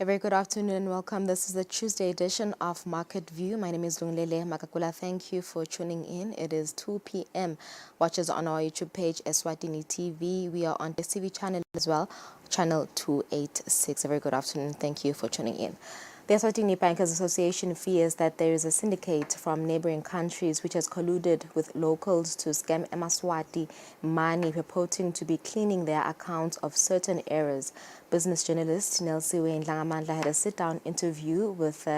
A very good afternoon and welcome. This is the Tuesday edition of Market View. My name is Lunglele Makakula. Thank you for tuning in. It is 2 p.m. Watch us on our YouTube page, Eswatini TV. We are on the TV channel as well, channel 286. A very good afternoon. Thank you for tuning in. The Eswatini Bankers Association fears that there is a syndicate from neighboring countries which has colluded with locals to scam Eswatini money, purporting to be cleaning their accounts of certain errors. Business journalist Nelsiwe Ndlangamandla had a sit-down interview with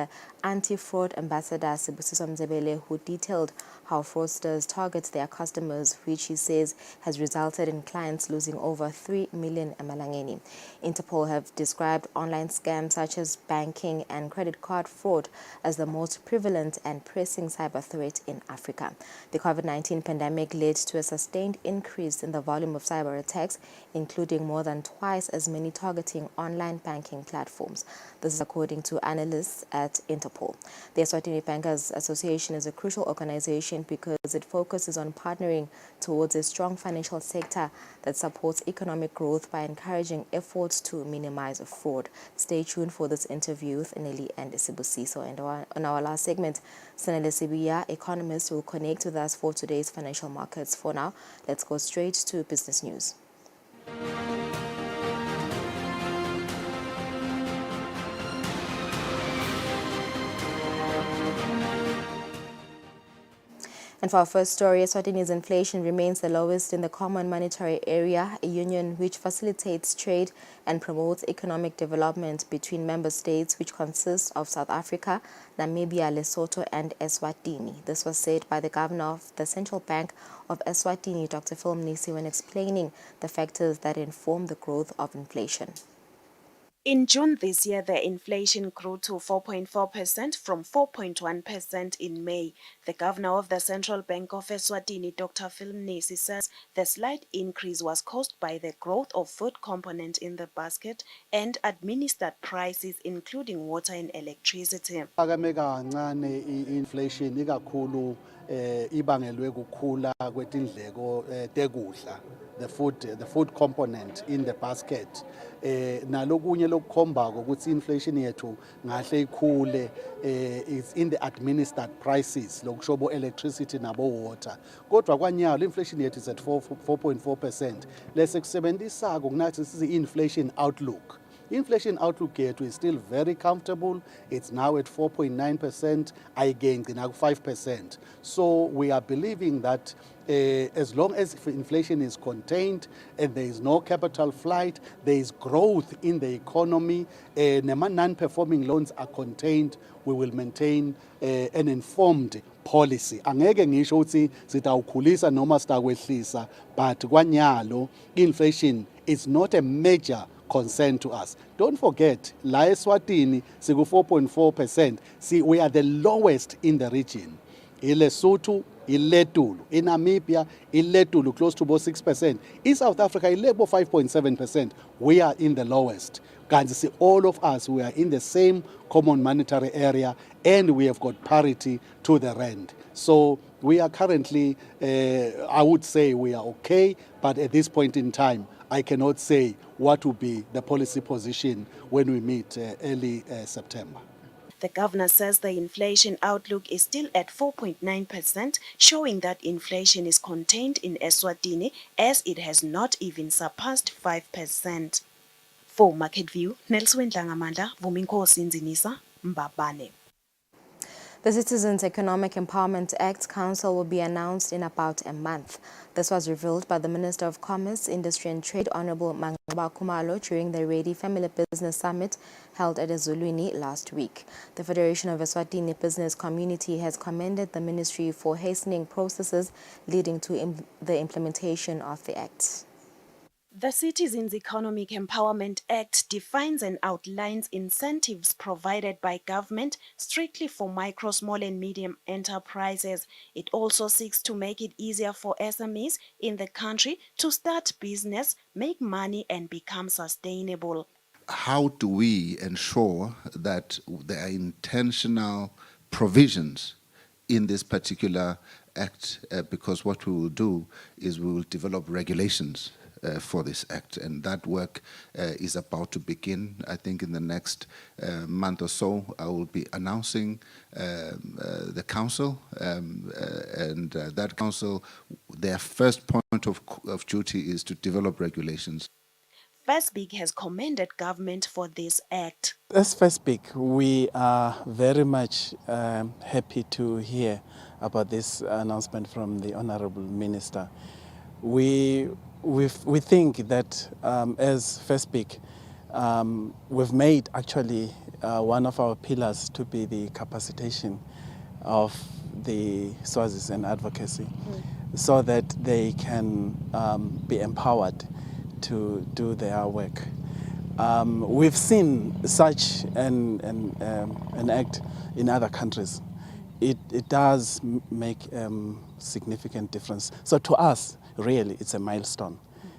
anti-fraud ambassador Sibusiso Mzebele, who detailed how fraudsters target their customers, which he says has resulted in clients losing over 3 million emalangeni. Interpol have described online scams such as banking and credit card fraud as the most prevalent and pressing cyber threat in Africa. The COVID-19 pandemic led to a sustained increase in the volume of cyber attacks, including more than twice as many targeting online banking platforms. This is according to analysts at Interpol. The Eswatini Bankers Association is a crucial organization because it focuses on partnering towards a strong financial sector that supports economic growth by encouraging efforts to minimize fraud. Stay tuned for this interview with Nelly and Sibusiso. And on our last segment, Sanele Sibiya, economist, will connect with us for today's financial markets. For now, let's go straight to business news. And for our first story, Eswatini's inflation remains the lowest in the Common Monetary Area, a union which facilitates trade and promotes economic development between member states, which consist of South Africa, Namibia, Lesotho, and Eswatini. This was said by the governor of the Central Bank of Eswatini, Dr. Phil Mnisi, when explaining the factors that inform the growth of inflation. In June this year, the inflation grew to 4.4% from 4.1% in May. The governor of the Central Bank of Eswatini, Dr. Phil Mnisi, says the slight increase was caused by the growth of food component in the basket and administered prices, including water and electricity. Inflation ikakhulu ibangelwe kukhula kwetindleko tekudla, the food component in the basket. Nalokunye lokukhombako ukuthi inflation yethu ngahle ikhule is in the administered prices, lokushobo electricity nabo water. Kodwa kwanyalo inflation yethu is at 4.4%. Lese kusebenzisako kunathi sizi inflation outlook. Inflation outlook yethu is still very comfortable. It's now at 4.9%. I gained 5%. So we are believing that as long as inflation is contained and there is no capital flight, there is growth in the economy, non-performing loans are contained, we will maintain an informed policy. Angeke ngisho ukuthi sitawukhulisa noma sitakwehlisa, but kwanyalo inflation is not a major concern to us. Don't forget, la Eswatini, siku 4.4%. See, we are the lowest in the region. Lesotho, iLetulu. In Namibia, iLetulu, close to about 6%. In South Africa, ilebo 5.7%. We are in the lowest. Can see all of us, we are in the same common monetary area, and we have got parity to the rand. So we are currently, I would say we are okay, but at this point in time, I cannot say what will be the policy position when we meet early September. The governor says the inflation outlook is still at 4.9%, showing that inflation is contained in Eswatini as it has not even surpassed 5%. For Market View, Nelsiwe Ndlangamandla, Vuminkosi Nzinisa, Mbabane. The Citizens Economic Empowerment Act Council will be announced in about a month. This was revealed by the Minister of Commerce, Industry and Trade, Honorable Mangaba Kumalo, during the Ready Family Business Summit held at Eswatini last week. The Federation of Eswatini Business Community has commended the ministry for hastening processes leading to the implementation of the act. The Citizens Economic Empowerment Act defines and outlines incentives provided by government strictly for micro, small and medium enterprises. It also seeks to make it easier for SMEs in the country to start business, make money and become sustainable. How do we ensure that there are intentional provisions in this particular act? Because what we will do is we will develop regulations for this act. And that work is about to begin. I think in the next month or so, I will be announcing the council, and that council, their first point of duty is to develop regulations. FirstBig has commended government for this act. As FirstBig, we are very much happy to hear about this announcement from the Honorable Minister. We think that as FirstBig, we've made actually one of our pillars to be the capacitation of the Swazis and advocacy, so that they can be empowered to do their work. We've seen such an act in other countries. It does make significant difference. So to us, really, it's a milestone,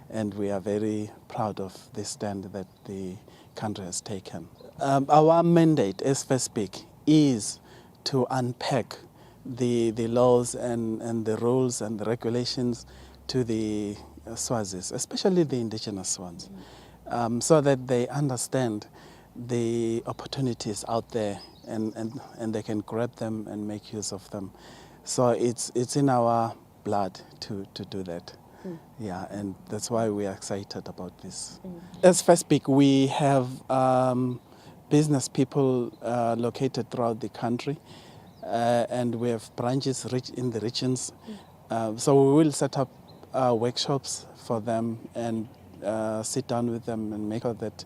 and we are very proud of this stand that the country has taken. Our mandate as FirstBig is to unpack the laws and the rules and the regulations to the Swazis, especially the indigenous ones, so that they understand the opportunities out there and they can grab them and make use of them. So it's in our blood to do that. Yeah, and that's why we are excited about this. As FirstBig, we have business people located throughout the country, and we have branches in the regions. So we will set up workshops for them and sit down with them and make sure that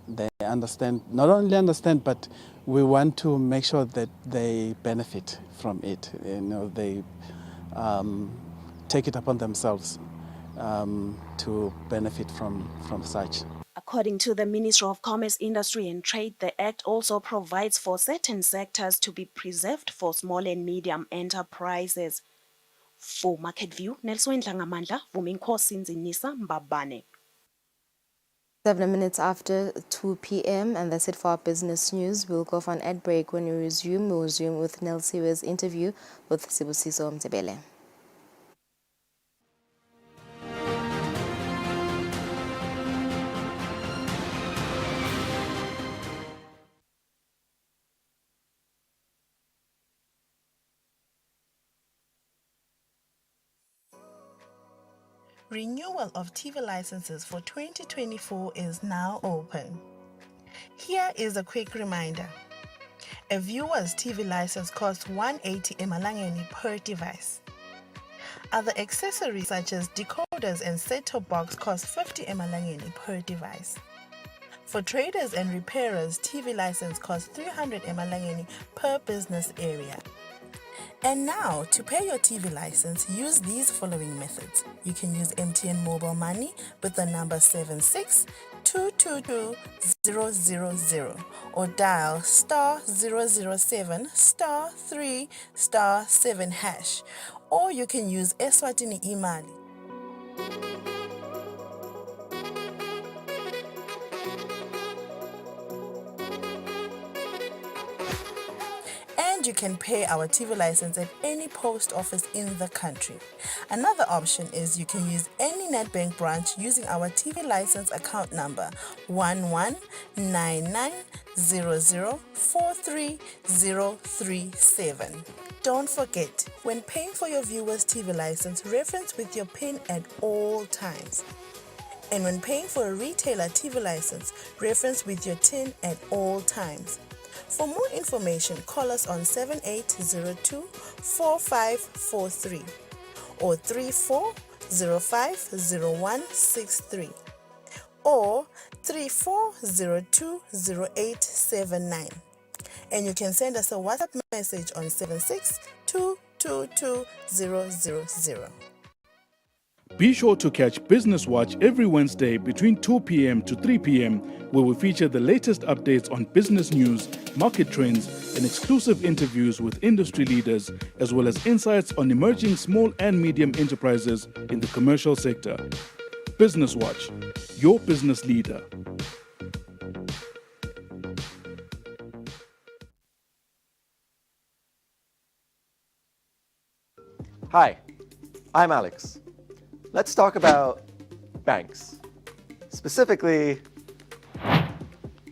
they understand, not only understand, but we want to make sure that they benefit from it. You know, they take it upon themselves to benefit from such. According to the Ministry of Commerce, Industry and Trade, the Act also provides for certain sectors to be preserved for small and medium enterprises. For Market View, Nelson Dlangamandla, Vuminkosi Nzinisa Mbabane. 7 minutes after 2 p.m. and that's it for our business news. We'll go for an ad break. When we resume, we'll resume with Nel Siwe's interview with Sibusiso Mzebele. Renewal of TV licenses for 2024 is now open. Here is a quick reminder. A viewer's TV license costs 180 emalangeni per device. Other accessories such as decoders and set-top box cost 50 emalangeni per device. For traders and repairers, TV license costs 300 emalangeni per business area. And now, to pay your TV license, use these following methods. You can use MTN Mobile Money with the number 762222000 or dial *007 *3 *7 hash. Or you can use Eswatini Imali. And you can pay our TV license at any post office in the country. Another option is you can use any Nedbank branch using our TV license account number 119900430037. Don't forget, when paying for your viewer's TV license, reference with your PIN at all times. And when paying for a retailer TV license, reference with your TIN at all times. For more information, call us on 7802-4543 or 34050163 or 34020879. And you can send us a WhatsApp message on 762222000. Be sure to catch Business Watch every Wednesday between 2 p.m. to 3 p.m., where we feature the latest updates on business news, market trends, and exclusive interviews with industry leaders, as well as insights on emerging small and medium enterprises in the commercial sector. Business Watch, your business leader. Hi, I'm Alex. Let's talk about banks. Specifically,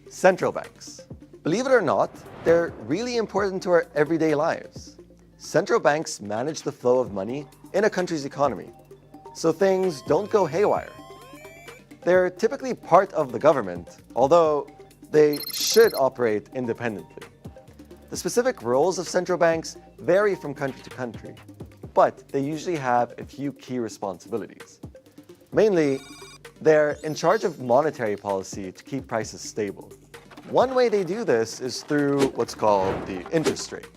central banks. Believe it or not, they're really important to our everyday lives. Central banks manage the flow of money in a country's economy, so things don't go haywire. They're typically part of the government, although they should operate independently. The specific roles of central banks vary from country to country, but they usually have a few key responsibilities. Mainly, they're in charge of monetary policy to keep prices stable. One way they do this is through what's called the interest rate,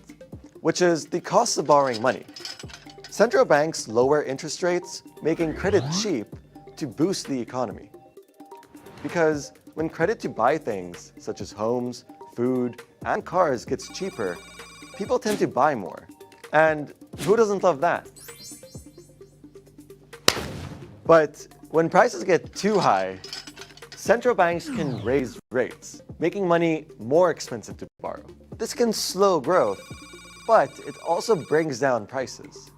which is the cost of borrowing money. Central banks lower interest rates, making credit cheap to boost the economy. Because when credit to buy things, such as homes, food, and cars gets cheaper, people tend to buy more. And who doesn't love that? But when prices get too high, central banks can raise rates, making money more expensive to borrow. This can slow growth, but it also brings down prices.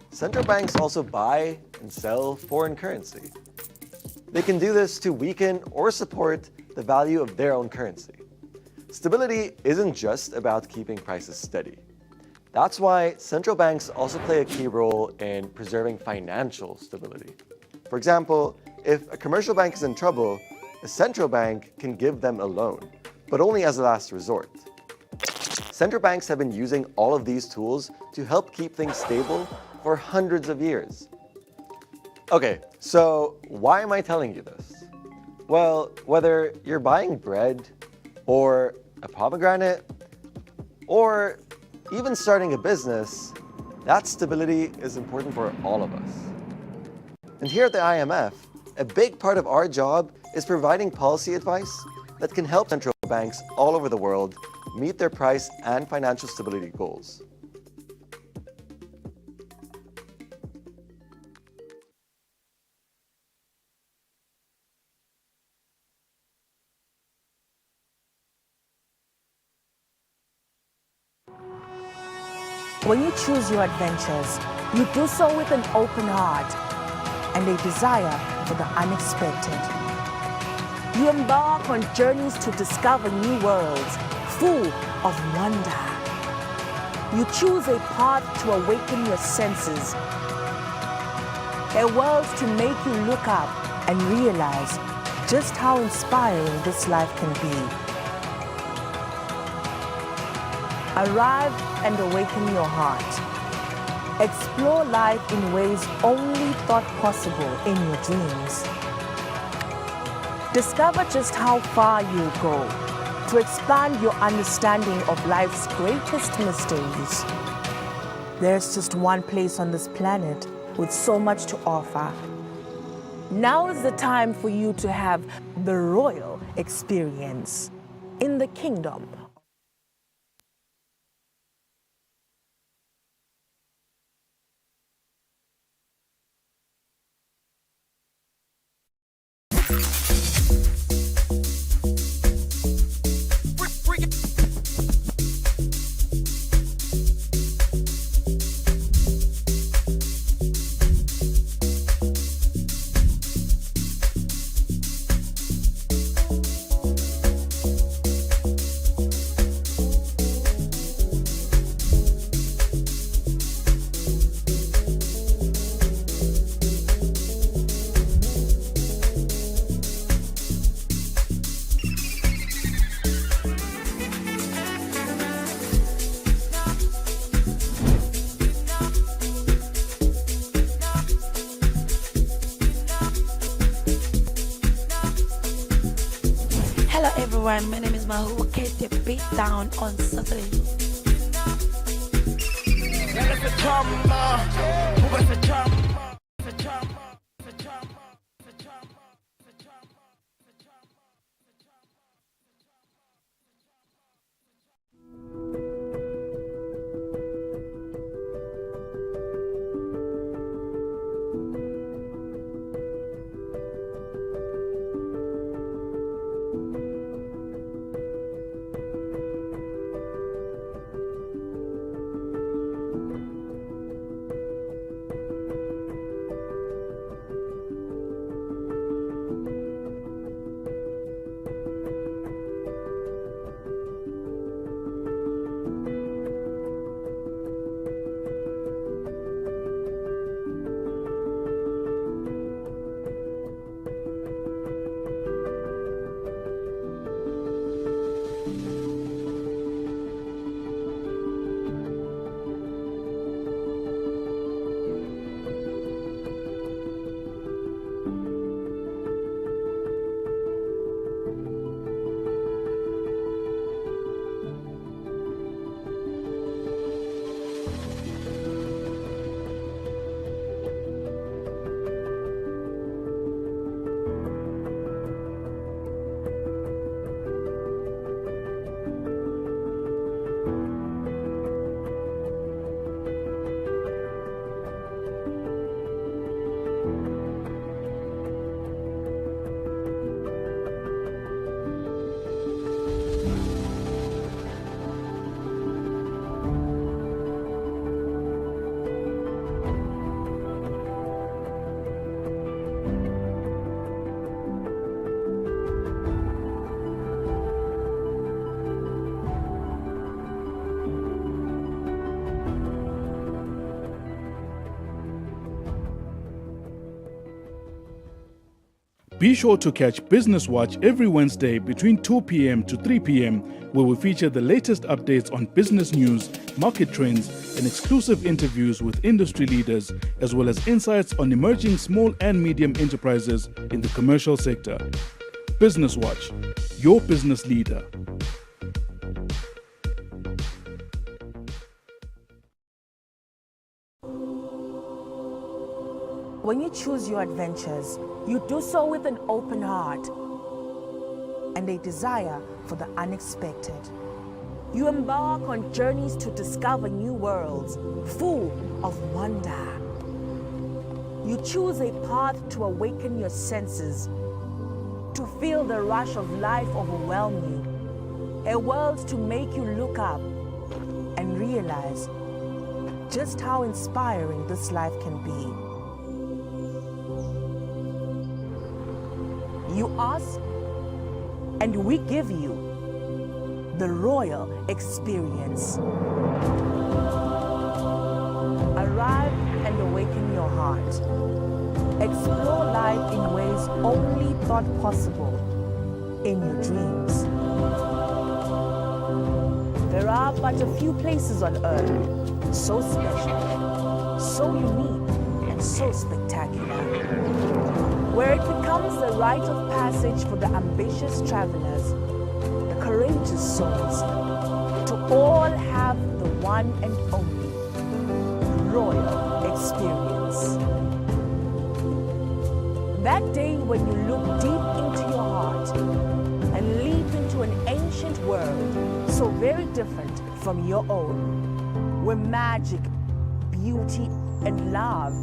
Central banks also buy and sell foreign currency. They can do this to weaken or support the value of their own currency. Stability isn't just about keeping prices steady. That's why central banks also play a key role in preserving financial stability. For example, if a commercial bank is in trouble, a central bank can give them a loan, but only as a last resort. Central banks have been using all of these tools to help keep things stable for hundreds of years. Okay, so why am I telling you this? Well, whether you're buying bread, or a pomegranate, or even starting a business, that stability is important for all of us. And here at the IMF, a big part of our job is providing policy advice that can help central banks all over the world meet their price and financial stability goals. When you choose your adventures, you do so with an open heart and a desire for the unexpected. You embark on journeys to discover new worlds full of wonder. You choose a path to awaken your senses, a world to make you look up and realize just how inspiring this life can be. Arrive and awaken your heart. Explore life in ways only thought possible in your dreams. Discover just how far you'll go to expand your understanding of life's greatest mysteries. There's just one place on this planet with so much to offer. Now is the time for you to have the royal experience in the kingdom. Hello everyone, my name is Mahu. Get the beat down on Saturday. Be sure to catch Business Watch every Wednesday between 2 p.m. to 3 p.m., where we feature the latest updates on business news, market trends, and exclusive interviews with industry leaders, as well as insights on emerging small and medium enterprises in the commercial sector. Business Watch, your business leader. When you choose your adventures, you do so with an open heart and a desire for the unexpected. You embark on journeys to discover new worlds, full of wonder. You choose a path to awaken your senses, to feel the rush of life overwhelm you, a world to make you look up and realize just how inspiring this life can be. You ask, and we give you the royal experience. Arrive and awaken your heart. Explore life in ways only thought possible in your dreams. There are but a few places on earth so special, so unique, and so spectacular, where it becomes the rite of passage for the ambitious travelers, the courageous souls, to all have the one and only royal experience. That day when you look deep into your heart and leap into an ancient world so very different from your own, where magic, beauty, and love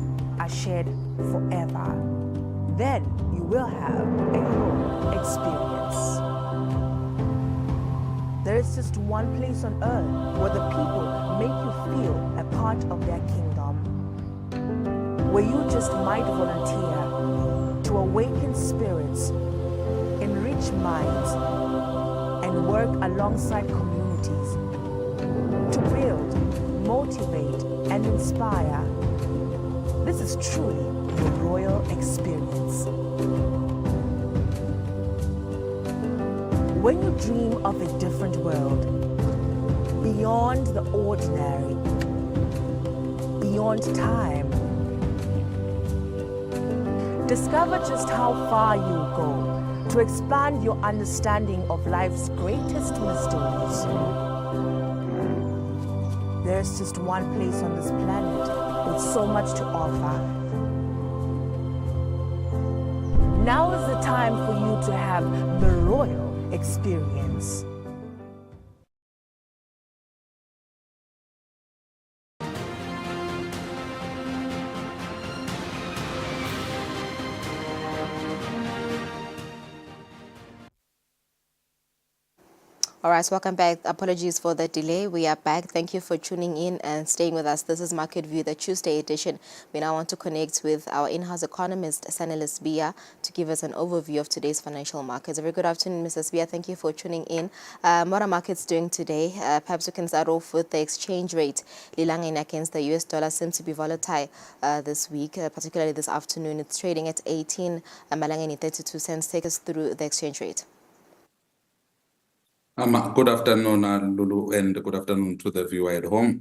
are shared forever. Then you will have a royal experience. There is just one place on earth where the people make you feel a part of their kingdom, where you just might volunteer to awaken spirits, enrich minds, and work alongside communities to build, motivate, and inspire. This is truly the royal experience. When you dream of a different world, beyond the ordinary, beyond time, discover just how far you go to expand your understanding of life's greatest mysteries. There's just one place on this planet with so much to offer. Now is the time for you to have the royal experience. All right, so welcome back. Apologies for the delay. We are back. Thank you for tuning in and staying with us. This is Market View, the Tuesday edition. We now want to connect with our in-house economist, Sanellis Bia, to give us an overview of today's financial markets. A very good afternoon, Mrs. Bia. Thank you for tuning in. What are markets doing today? Perhaps we can start off with the exchange rate. Lilangeni against the US dollar seems to be volatile this week, particularly this afternoon. It's trading at 18 Malangeni 32 cents. Take us through the exchange rate. Good afternoon, Lulu, and good afternoon to the viewer at home.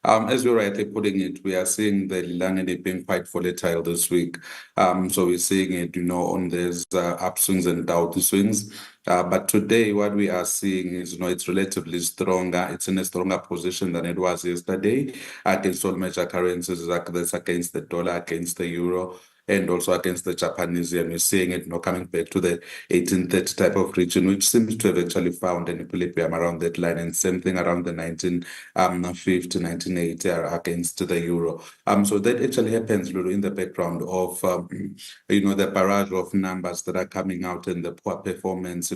As you're rightly putting it, we are seeing the Lilangeni being quite volatile this week. So we're seeing it, on these upswings and downswings. But today, what we are seeing is, it's relatively stronger. It's in a stronger position than it was yesterday against all major currencies, against the dollar, against the euro, and also against the Japanese yen. We're seeing it coming back to the 1830 type of region, which seems to have actually found an equilibrium around that line, and same thing around the 1950, 1980 against the euro. So that actually happens, Lulu, in the background of, the barrage of numbers that are coming out and the poor performance,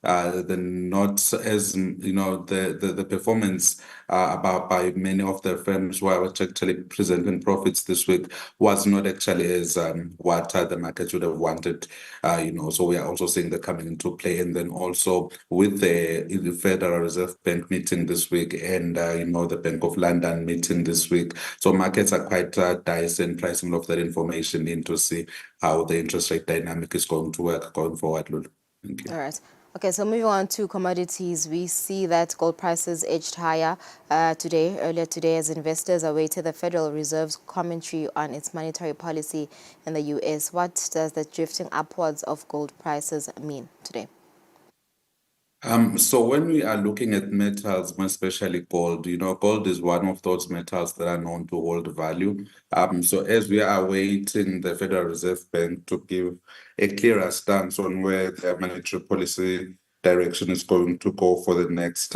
not as the performance about by many of the firms who are actually presenting profits this week was not actually as what the market would have wanted. So we are also seeing that coming into play, and then also with the Federal Reserve Bank meeting this week, and the Bank of London meeting this week. So markets are quite dicey and pricing of that information in to see how the interest rate dynamic is going to work going forward, Lulu. Thank you. All right. Okay, so moving on to commodities, we see that gold prices edged higher earlier today, as investors awaited the Federal Reserve's commentary on its monetary policy in the U.S. What does the drifting upwards of gold prices mean today? So when we are looking at metals, more especially gold, gold is one of those metals that are known to hold value. So as we are awaiting the Federal Reserve Bank to give a clearer stance on where their monetary policy direction is going to go for the next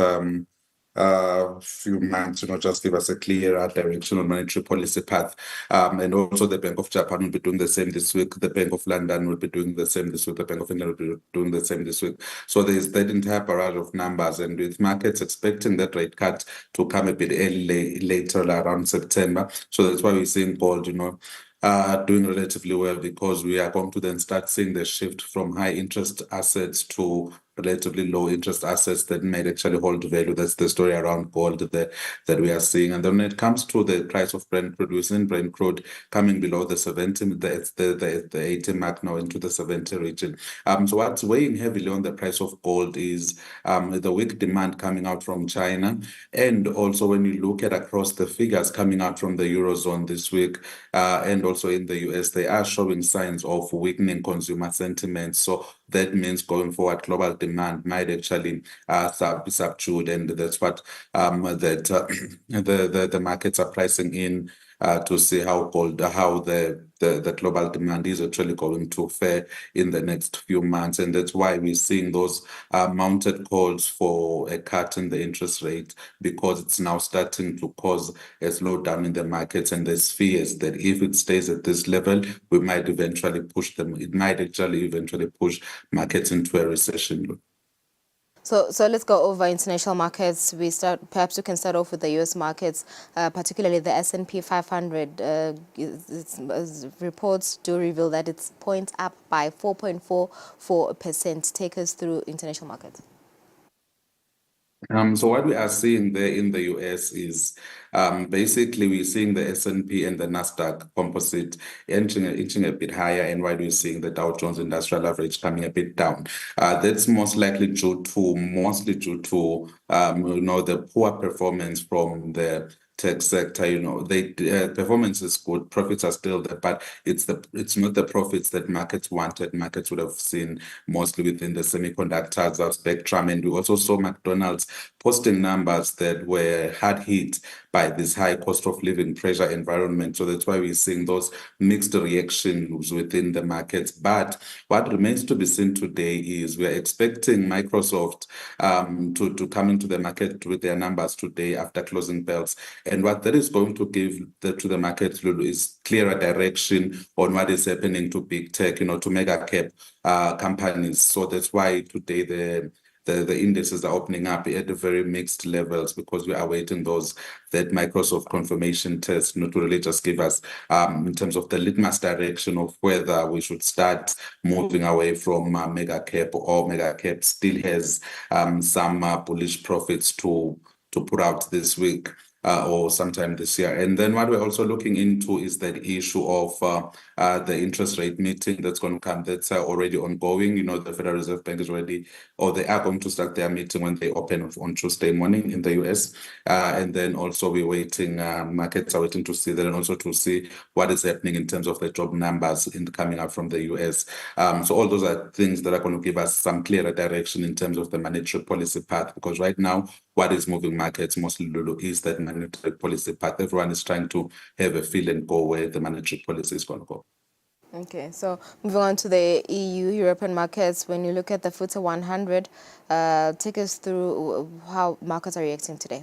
few months, just give us a clearer direction on monetary policy path. And also the Bank of Japan will be doing the same this week. The Bank of London will be doing the same this week. The Bank of England will be doing the same this week. So there's that entire barrage of numbers, and with markets expecting that rate cut to come a bit early, later around September. So that's why we're seeing gold, doing relatively well, because we are going to then start seeing the shift from high interest assets to relatively low interest assets that might actually hold value. That's the story around gold that we are seeing. And then when it comes to the price of Brent crude, we're seeing Brent crude coming below the 70, the 80 mark now into the 70 region. So what's weighing heavily on the price of gold is the weak demand coming out from China. And also when you look at across the figures coming out from the Eurozone this week, and also in the US, they are showing signs of weakening consumer sentiment. So that means going forward, global demand might actually be subdued, and that's what the markets are pricing in to see how the global demand is actually going to fare in the next few months. And that's why we're seeing those mounted calls for a cut in the interest rate, because it's now starting to cause a slowdown in the markets. And there's fears that if it stays at this level, we might eventually push them. It might actually eventually push markets into a recession. So let's go over international markets. Perhaps we can start off with the U.S. markets, particularly the S&P 500. Reports do reveal that it's points up by 4.44%. Take us through international markets. So what we are seeing there in the US is basically we're seeing the S&P and the Nasdaq composite inching a bit higher, and while we're seeing the Dow Jones Industrial Average coming a bit down. That's mostly due to the poor performance from the tech sector. Performance is good, profits are still there, but it's not the profits that markets wanted. Markets would have seen mostly within the semiconductors spectrum. And we also saw McDonald's posting numbers that were hard hit by this high cost of living pressure environment. So that's why we're seeing those mixed reactions within the markets. But what remains to be seen today is we're expecting Microsoft to come into the market with their numbers today after closing bells. And what that is going to give to the market, Lulu, is clearer direction on what is happening to big tech, to mega cap companies. So that's why today the indices are opening up at very mixed levels, because we are awaiting that Microsoft confirmation test, to really just give us in terms of the litmus direction of whether we should start moving away from mega cap, or mega cap still has some bullish profits to put out this week. Or sometime this year. And then what we're also looking into is that issue of the interest rate meeting that's going to come. That's already ongoing. The Federal Reserve Bank is already, or they are going to start their meeting when they open on Tuesday morning in the US. And then also we're waiting, markets are waiting to see that, and also to see what is happening in terms of the job numbers coming out from the US. So all those are things that are going to give us some clearer direction in terms of the monetary policy path, because right now, what is moving markets mostly, Lulu, is that monetary policy path. Everyone is trying to have a feel and go where the monetary policy is going to go. Okay, so moving on to the EU, European markets, when you look at the FTSE 100, take us through how markets are reacting today.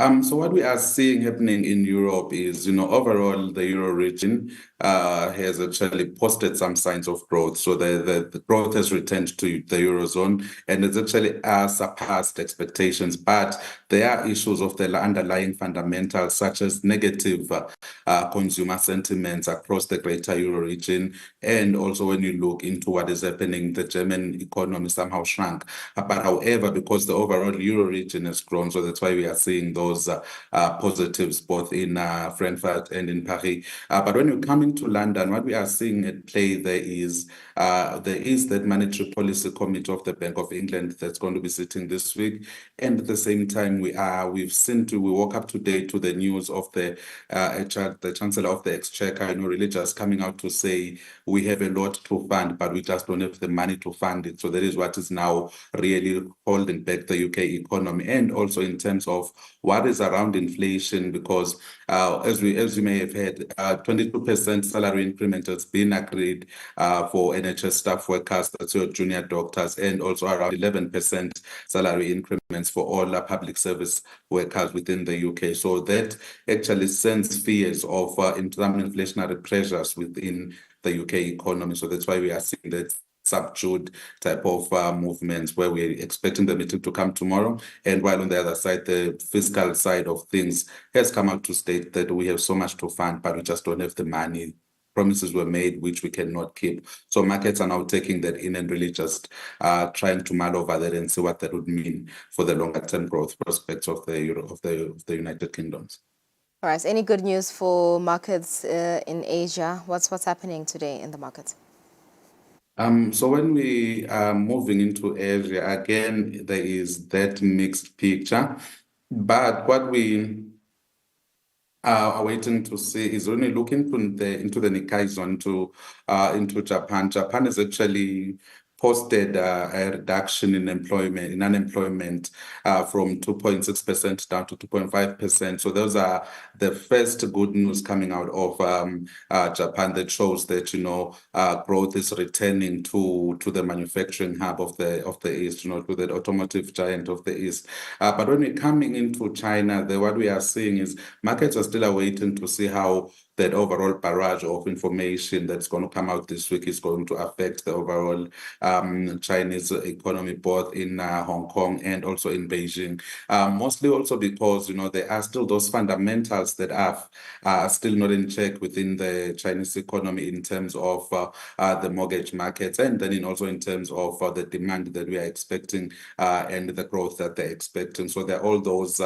So what we are seeing happening in Europe is, overall the Euro region has actually posted some signs of growth. So the growth has returned to the Eurozone and it's actually surpassed expectations. But there are issues of the underlying fundamentals, such as negative consumer sentiments across the greater Euro region. And also when you look into what is happening, the German economy somehow shrunk. But however, because the overall Euro region has grown, so that's why we are seeing those positives both in Frankfurt and in Paris. But when you come into London, what we are seeing at play there is that monetary policy committee of the Bank of England that's going to be sitting this week, and at the same time we woke up today to the news of the Chancellor of the Exchequer, really just coming out to say we have a lot to fund, but we just don't have the money to fund it. So that is what is now really holding back the UK economy, and also in terms of what is around inflation, because as you may have heard, 22% salary increment has been agreed for NHS staff workers, that's your junior doctors, and also around 11% salary increments for all public service workers within the UK. So that actually sends fears of some inflationary pressures within the UK economy. So that's why we are seeing that subdued type of movements where we're expecting the meeting to come tomorrow. And while on the other side, the fiscal side of things has come out to state that we have so much to fund, but we just don't have the money. Promises were made which we cannot keep. So markets are now taking that in and really just trying to mull over that and see what that would mean for the longer term growth prospects of the United Kingdoms. All right, any good news for markets in Asia? What's happening today in the markets? So when we are moving into Asia, again, there is that mixed picture. But what we are waiting to see is when we look into the Nikkei zone into Japan. Japan has actually posted a reduction in unemployment from 2.6% down to 2.5%. So those are the first good news coming out of Japan that shows that growth is returning to the manufacturing hub of the East, to the automotive giant of the East. But when we're coming into China, what we are seeing is markets are still waiting to see how that overall barrage of information that's going to come out this week is going to affect the overall Chinese economy, both in Hong Kong and also in Beijing. Mostly also because, there are still those fundamentals that are still not in check within the Chinese economy in terms of the mortgage markets, and then also in terms of the demand that we are expecting and the growth that they're expecting. So there are all those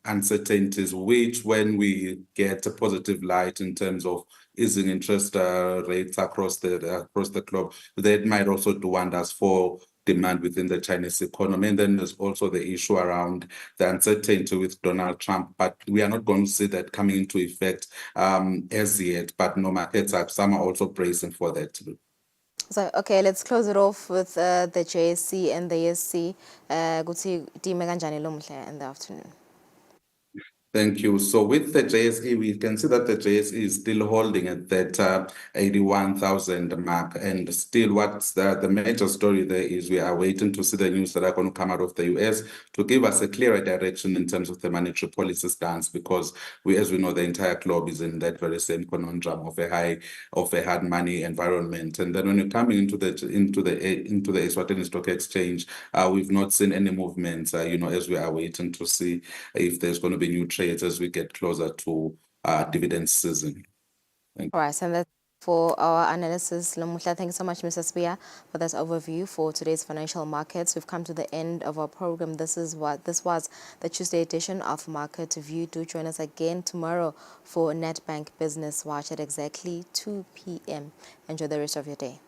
uncertainties, which when we get a positive light in terms of easing interest rates across the globe, that might also do wonders for demand within the Chinese economy. And then there's also the issue around the uncertainty with Donald Trump, but we are not going to see that coming into effect as yet, but no markets some are also bracing for that. So, okay, let's close it off with the JSE and the ESC. Guthi time kanjani lo mhla in the afternoon? Thank you. So with the JSE, we can see that the JSE is still holding at that 81,000 mark. And still what's the major story there is we are waiting to see the news that are going to come out of the US to give us a clearer direction in terms of the monetary policy stance, because as we know, the entire globe is in that very same conundrum of a hard money environment. And then when you're coming into the Eswatini Stock Exchange, we've not seen any movements, as we are waiting to see if there's going to be new trades as we get closer to dividend season. All right, and that's for our analysis. Lamuhla, thank you so much, Mr. Spear, for this overview for today's financial markets. We've come to the end of our program. This was the Tuesday edition of Market View. Do join us again tomorrow for Nedbank Business Watch at exactly 2 p.m. Enjoy the rest of your day.